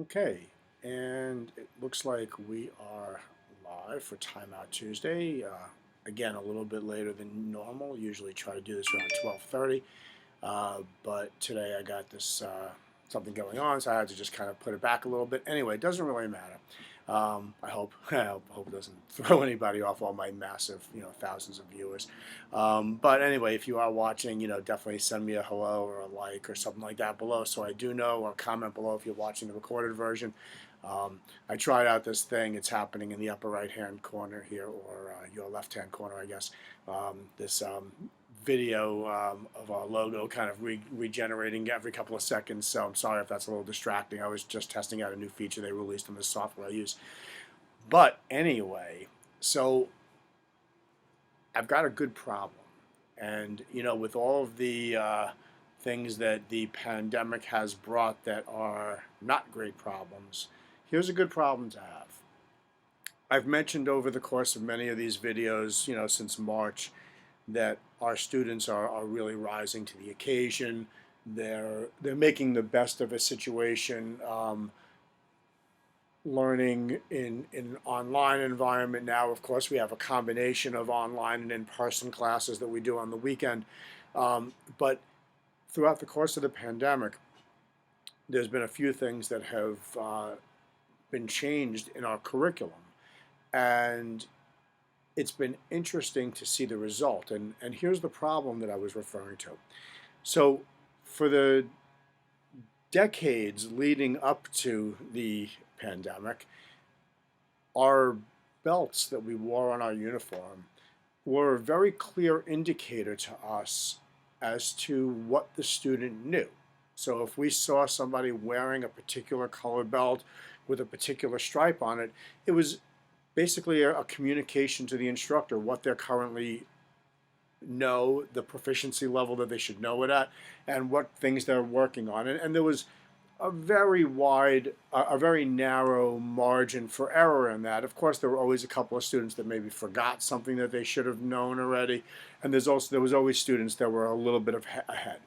Okay, and it looks like we are live for Timeout Tuesday. Again, a little bit later than normal. Usually try to do this around 12:30, but today I got this something going on, so I had to just kind of put it back a little bit. Anyway, it doesn't really matter. I hope I hope it doesn't throw anybody off all my massive, thousands of viewers. But anyway, if you are watching, definitely send me a hello or a like or something like that below, so I do know, or comment below if you're watching the recorded version. I tried out this thing. It's happening in the upper right-hand corner here, or your left-hand corner, I guess. This video of our logo kind of regenerating every couple of seconds. So I'm sorry if that's a little distracting. I was just testing out a new feature they released in the software I use. But anyway, so I've got a good problem. And, with all of the things that the pandemic has brought that are not great problems, here's a good problem to have. I've mentioned over the course of many of these videos, since March, that our students are really rising to the occasion. They're making the best of a situation, learning in an online environment now. Of course, we have a combination of online and in-person classes that we do on the weekend. But throughout the course of the pandemic, there's been a few things that have been changed in our curriculum. And it's been interesting to see the result. And here's the problem that I was referring to. So, for the decades leading up to the pandemic, our belts that we wore on our uniform were a very clear indicator to us as to what the student knew. So if we saw somebody wearing a particular color belt with a particular stripe on it, it was basically a communication to the instructor what they're currently know, the proficiency level that they should know it at, and what things they're working on. And there was a very wide, a very narrow margin for error in that. Of course, there were always a couple of students that maybe forgot something that they should have known already, and there was always students that were a little bit ahead.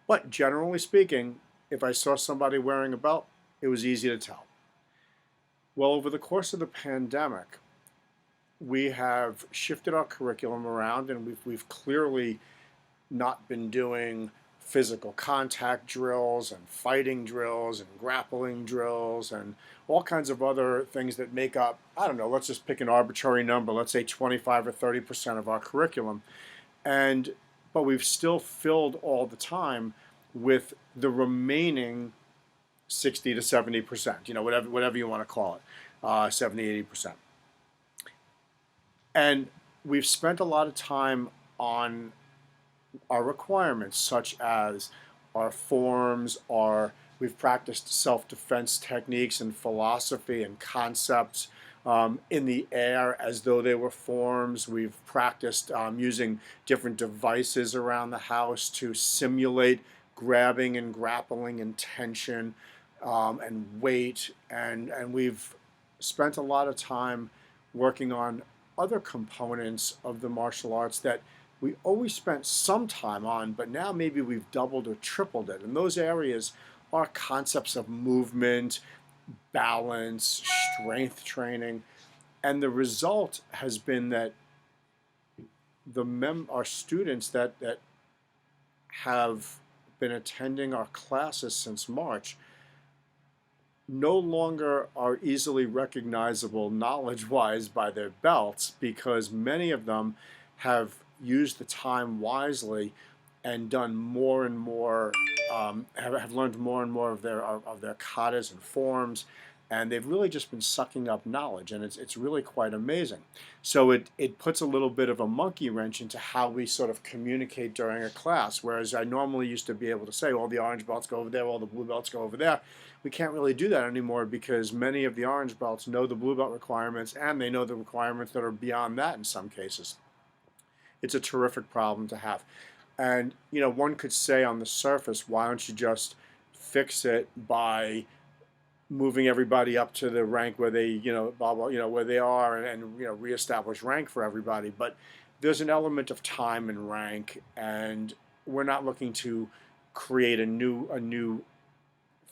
But generally speaking, if I saw somebody wearing a belt, it was easy to tell. Well, over the course of the pandemic, we have shifted our curriculum around, and we've clearly not been doing physical contact drills and fighting drills and grappling drills and all kinds of other things that make up, I don't know, let's just pick an arbitrary number, let's say 25 or 30% of our curriculum. And but we've still filled all the time with the remaining 60 to 70%, whatever you want to call it, 70, 80%. And we've spent a lot of time on our requirements, such as our forms, we've practiced self-defense techniques and philosophy and concepts in the air as though they were forms. We've practiced using different devices around the house to simulate grabbing and grappling and tension and weight. And we've spent a lot of time working on other components of the martial arts that we always spent some time on, but now maybe we've doubled or tripled it. And those areas are concepts of movement, balance, strength training. And the result has been that our students that have been attending our classes since March no longer are easily recognizable knowledge-wise by their belts, because many of them have used the time wisely and done more and more, have learned more and more of their katas and forms, and they've really just been sucking up knowledge, and it's really quite amazing. So it puts a little bit of a monkey wrench into how we sort of communicate during a class, whereas I normally used to be able to say, all the orange belts go over there, all the blue belts go over there. We can't really do that anymore because many of the orange belts know the blue belt requirements, and they know the requirements that are beyond that in some cases. It's a terrific problem to have. And, one could say on the surface, why don't you just fix it by moving everybody up to the rank where they, blah, blah, where they are, and reestablish rank for everybody. But there's an element of time and rank, and we're not looking to create a new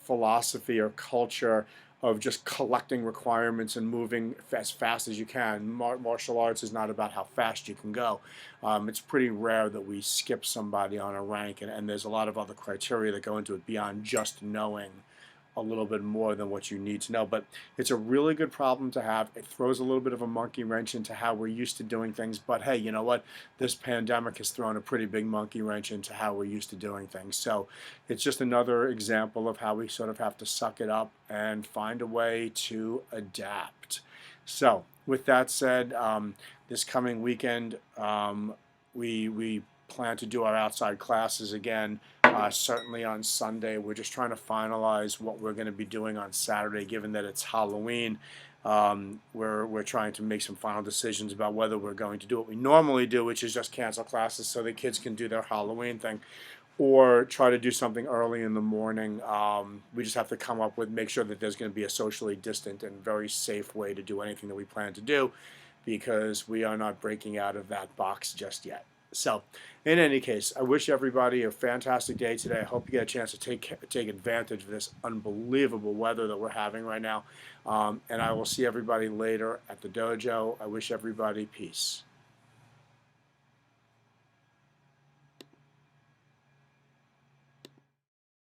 philosophy or culture of just collecting requirements and moving as fast as you can. Martial arts is not about how fast you can go. It's pretty rare that we skip somebody on a rank, and there's a lot of other criteria that go into it beyond just knowing a little bit more than what you need to know. But it's a really good problem to have. It throws a little bit of a monkey wrench into how we're used to doing things. But hey, you know what? This pandemic has thrown a pretty big monkey wrench into how we're used to doing things. So it's just another example of how we sort of have to suck it up and find a way to adapt. So with that said, this coming weekend, we plan to do our outside classes again. Certainly on Sunday. We're just trying to finalize what we're going to be doing on Saturday, given that it's Halloween. We're trying to make some final decisions about whether we're going to do what we normally do, which is just cancel classes so the kids can do their Halloween thing, or try to do something early in the morning. We just have to make sure that there's going to be a socially distant and very safe way to do anything that we plan to do, because we are not breaking out of that box just yet. So, in any case, I wish everybody a fantastic day today. I hope you get a chance to take advantage of this unbelievable weather that we're having right now. And I will see everybody later at the dojo. I wish everybody peace.